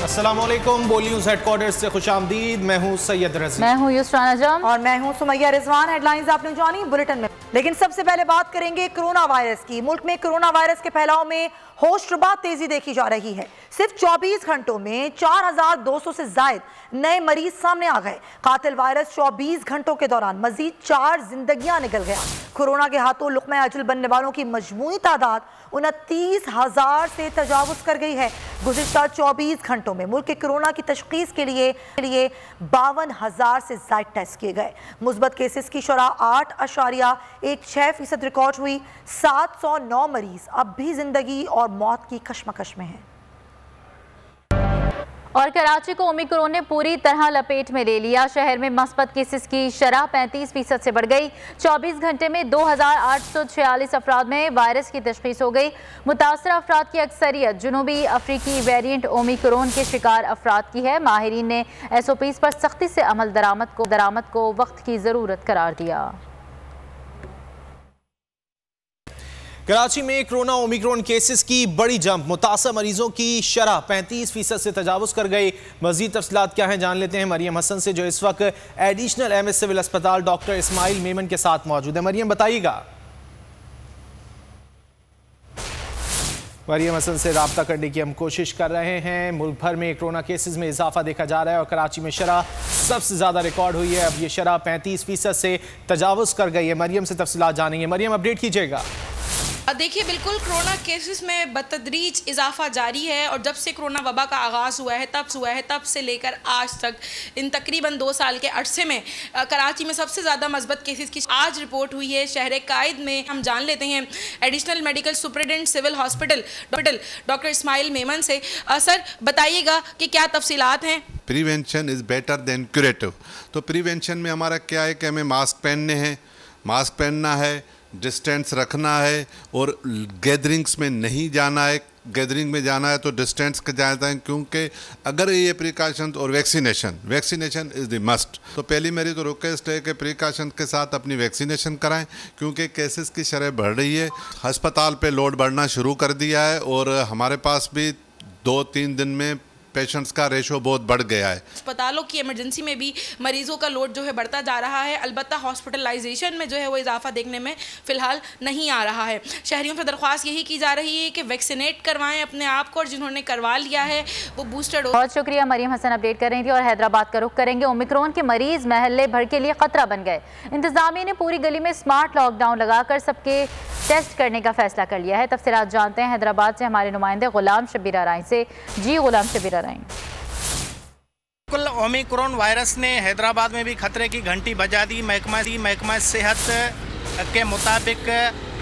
अस्सलामुअलैकुम, बोली news headquarter से खुशामदीद। मैं हूँ सैयद रज़ी, मैं हूँ युसरा नजम और मैं हूँ सुमैया रिजवान। हेडलाइंस आपने जानी बुलेटिन में, लेकिन सबसे पहले बात करेंगे कोरोना वायरस की। मुल्क में कोरोना वायरस के फैलाव में होशरुबा तेजी देखी जा रही है। सिर्फ 24 घंटों में 4200 से जायद नए मरीज सामने आ गए। कातिल वायरस 24 घंटों के दौरान मजीद 4 जिंदगियां निकल गया। कोरोना के हाथों लुक़मा अजल बनने वालों की मजमूई तादाद 29,000 से तजावुज कर गई है। गुज़िश्ता 24 घंटों में मुल्क के कोरोना की तशख़ीस के लिए 52,000 से ज़ायद टेस्ट किए गए। मुस्बत केसेस की शरह 8.16% रिकॉर्ड हुई। 709 मरीज अब भी जिंदगी और मौत की कशमकश में हैं। और कराची को ओमिक्रॉन ने पूरी तरह लपेट में ले लिया। शहर में मस्बत केसेस की शरह 35% से बढ़ गई। 24 घंटे में 2,846 अफराद में वायरस की तशख़ीस हो गई। मुतासर अफराद की अक्सरियत जनूबी अफ्रीकी वेरिएंट ओमिक्रॉन के शिकार अफराद की है। माहिरीन ने SOPs पर सख्ती से अमल दरामद को वक्त की ज़रूरत करार दिया। कराची में कोरोना ओमिक्रॉन केसेस की बड़ी जंप, मुतासर मरीजों की शरह 35% से तजावुज कर गई। मजीद तफसीलात क्या हैं जान लेते हैं मरियम हसन से, जो इस वक्त एडिशनल MS सिविल अस्पताल डॉक्टर इस्माइल मेमन के साथ मौजूद है। मरियम बताइएगा। मरियम हसन से रब्ता करने की हम कोशिश कर रहे हैं। मुल्क भर में कोरोना केसेस में इजाफा देखा जा रहा है और कराची में शरह सबसे ज़्यादा रिकॉर्ड हुई है। अब ये शरह 35% से तजावुज कर गई है। मरियम से तफसीलात जानेंगे। मरियम, अपडेट कीजिएगा। देखिए, बिल्कुल कोरोना केसेस में बतदरीज इजाफा जारी है और जब से कोरोना वबा का आगाज़ हुआ है तब से लेकर आज तक इन तकरीबन 2 साल के अरसे में कराची में सबसे ज़्यादा मस्बत केसेस की आज रिपोर्ट हुई है। शहर कायद में हम जान लेते हैं additional medical superintendent civil hospital doctor Ismail Memon से। सर, बताइएगा कि क्या तफसीलात हैं। Prevention is better than curative. तो प्रिवेंशन में हमारा क्या है कि हमें मास्क पहनना है, डिस्टेंस रखना है और गैदरिंग्स में नहीं जाना है। गैदरिंग में जाना है तो डिस्टेंस का जाना है, क्योंकि अगर ये प्रिकॉशन और वैक्सीनेशन इज़ द मस्ट। तो पहली मेरी तो रिक्वेस्ट है कि प्रिकॉशन के साथ अपनी वैक्सीनेशन कराएं, क्योंकि केसेस की शरह बढ़ रही है। अस्पताल पे लोड बढ़ना शुरू कर दिया है और हमारे पास भी 2-3 दिन में पेशेंट्स का रेशो बहुत बढ़ गया है। अस्पतालों की इमरजेंसी में भी मरीजों का लोड जो है बढ़ता जा रहा है। अलबत्ता हॉस्पिटलाइजेशन में जो है वो इजाफा देखने में फ़िलहाल नहीं आ रहा है। शहरियों से दरख्वास्त यही की जा रही है कि वैक्सीनेट करवाएं अपने आप को, और जिन्होंने करवा लिया है वो बूस्टर डोज। बहुत शुक्रिया। मरियम हसन अपडेट कर रही थी। और हैदराबाद का रुख करेंगे। ओमिक्रॉन के मरीज महल्ले भर के लिए खतरा बन गए। इंतजामिया ने पूरी गली में स्मार्ट लॉकडाउन लगाकर सबके टेस्ट करने का फैसला कर लिया है। तफसीलात जानते हैं हैदराबाद से हमारे नुमाइंदे गुलाम शबीर आराई से। जी गुलाम शबीर आराई। बिल्कुल, ओमिक्रॉन वायरस ने हैदराबाद में भी खतरे की घंटी बजा दी। महकमा सेहत के मुताबिक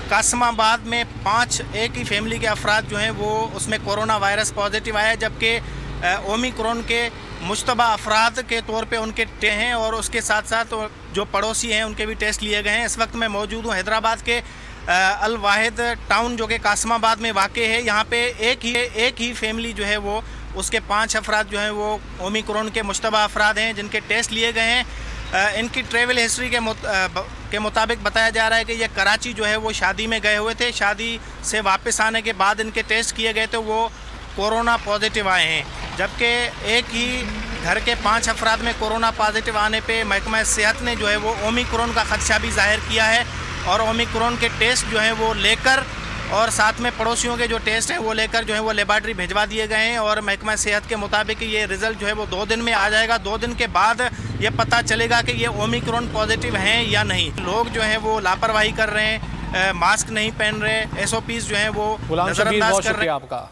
कासमाबाद में 5 एक ही फैमिली के अफराद जो हैं वो उसमें कोरोना वायरस पॉजिटिव आया, जबकि ओमिक्रॉन के मुश्तबा अफराद के तौर पे उनके हैं और उसके साथ साथ जो पड़ोसी हैं उनके भी टेस्ट लिए गए हैं। इस वक्त मैं मौजूद हूँ हैदराबाद के अल वाहिद टाउन, जो कि कासमाबाद में वाक़े है। यहाँ पे एक ही फैमिली जो है वो उसके 5 अफराद जो हैं वो ओमिक्रॉन के मुश्तबा अफराद हैं जिनके टेस्ट लिए गए हैं। इनकी ट्रैवल हिस्ट्री के मुताबिक बताया जा रहा है कि ये कराची जो है वो शादी में गए हुए थे। शादी से वापस आने के बाद इनके टेस्ट किए गए तो वो कोरोना पॉजिटिव आए हैं, जबकि एक ही घर के 5 अफराद में कोरोना पॉजिटिव आने पे महकमा सेहत ने जो है वो ओमिक्रॉन का ख़दशा भी ज़ाहिर किया है और ओमिक्रॉन के टेस्ट जो हैं वो लेकर और साथ में पड़ोसियों के जो टेस्ट हैं वो लेकर जो है वो लेबॉर्ट्री भिजवा दिए गए हैं। और महकमा सेहत के मुताबिक ये रिज़ल्ट जो है वो 2 दिन में आ जाएगा। 2 दिन के बाद ये पता चलेगा कि ये ओमिक्रॉन पॉजिटिव हैं या नहीं। लोग जो हैं वो लापरवाही कर रहे हैं, मास्क नहीं पहन रहे, SOPs जो हैं वो नज़रअंदाज कर रहे हैं। आपका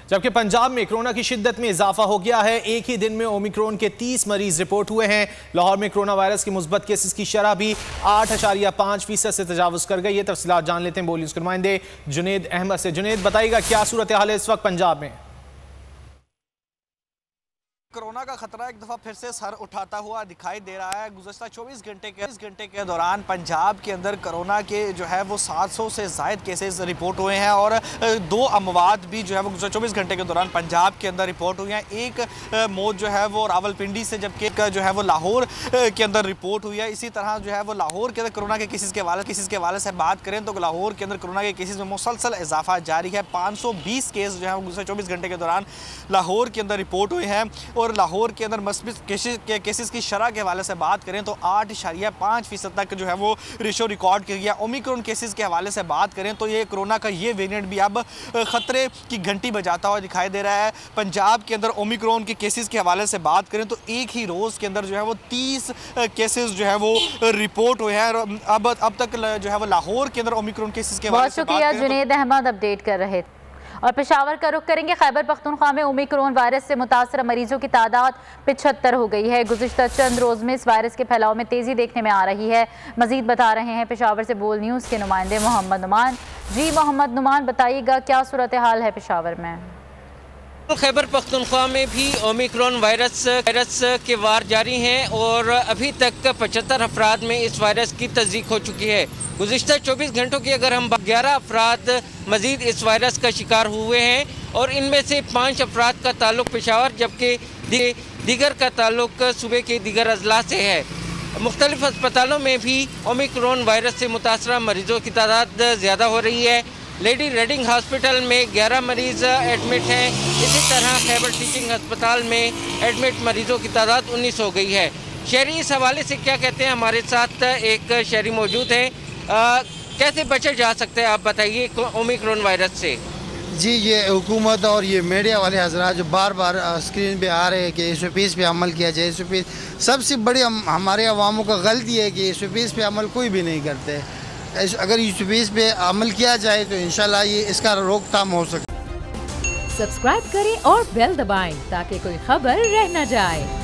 जबकि पंजाब में कोरोना की शिद्दत में इजाफा हो गया है। एक ही दिन में ओमिक्रॉन के 30 मरीज रिपोर्ट हुए हैं। लाहौर में कोरोना वायरस की मुस्बत केसेस की शरह भी 8.5% से तजावुज कर गई है। तफसीलात जान लेते हैं बोली न्यूज़ के नुमाइंदे जुनेद अहमद से। जुनेद, बताइएगा क्या सूरत हाल है इस वक्त पंजाब में। कोरोना का खतरा एक दफ़ा फिर से सर उठाता हुआ दिखाई दे रहा है। गुज़श्ता 24 घंटे के दौरान पंजाब के अंदर कोरोना के जो है वो 700 से ज़ायद केसेस रिपोर्ट हुए हैं और 2 अमवात भी जो है वो गुज़श्ता 24 घंटे के दौरान पंजाब के अंदर रिपोर्ट हुई हैं। एक मौत जो है वो रावलपिंडी से, जबकि एक जो है वो लाहौर के अंदर रिपोर्ट हुई है। इसी तरह जो है वो लाहौर के अंदर कोरोना के केसेस के हवाले से बात करें तो लाहौर के अंदर कोरोना के केसेस में मुसलसल इजाफा जारी है। 520 केस जो है वो गुज़श्ता 24 घंटे के दौरान लाहौर के अंदर रिपोर्ट हुए हैं और लाहौर के अंदर मस्बित केसेस की शरह के हवाले से बात करें तो 8.5% तक जो है वो रेशो रिकॉर्ड किया गया। ओमिक्रॉन केसेस के हवाले से बात करें तो ये कोरोना का ये वेरिएंट भी अब खतरे की घंटी बजाता हुआ दिखाई दे रहा है। पंजाब के अंदर ओमिक्रॉन के केसेस के हवाले से बात करें तो एक ही रोज़ के अंदर जो है वो 30 केसेस जो है वो रिपोर्ट हुए हैं। अब तक जो है वो लाहौर के अंदर ओमिक्रॉन केसेस के हवाले से बात करें। जुनैद अहमद अपडेट कर रहे थे। और पेशावर का रुख करेंगे। खैबर पख्तूनख्वा में ओमिक्रॉन वायरस से मुतासर मरीजों की तादाद 75 हो गई है। गुज़िश्ता चंद रोज़ में इस वायरस के फैलाव में तेज़ी देखने में आ रही है। मजीद बता रहे हैं पेशावर से बोल न्यूज़ के नुमाइंदे मोहम्मद नुमान। जी मोहम्मद नुमान, बताइएगा क्या सूरत हाल है पेशावर में? खैबर पख्तूनख्वा में भी ओमिक्रॉन वायरस के वार जारी हैं और अभी तक 75 अफराद में इस वायरस की तस्दीक हो चुकी है। गुज़िश्ता 24 घंटों की अगर हम 11 अफराद मज़ीद इस वायरस का शिकार हुए हैं और इनमें से 5 अफराद का ताल्लुक पेशावर जबकि दीगर का ताल्लुक सूबे के दीगर अजला से है। मुख्तलिफ अस्पतालों में भी ओमिक्रॉन वायरस से मुतासरा मरीजों की तादाद ज़्यादा हो रही है। लेडी रेडिंग हॉस्पिटल में 11 मरीज़ एडमिट हैं। इसी तरह खैबर टीचिंग अस्पताल में एडमिट मरीज़ों की तादाद 19 हो गई है। शहरी इस हवाले से क्या कहते हैं? हमारे साथ एक शहरी मौजूद हैं। कैसे बचे जा सकते हैं, आप बताइए ओमिक्रॉन वायरस से? जी, ये हुकूमत और ये मीडिया वाले हज़रात जो बार बार स्क्रीन पे आ रहे हैं कि SOPs पे अमल किया जाए, SOPs सबसे बड़ी हमारे अवामों का गलती है कि SOPs पे अमल कोई भी नहीं करते। अगर SOPs पे अमल किया जाए तो इंशाल्लाह ये इसका रोकथाम हो सके। सब्सक्राइब करें और बेल दबाएं ताकि कोई खबर रह न जाए।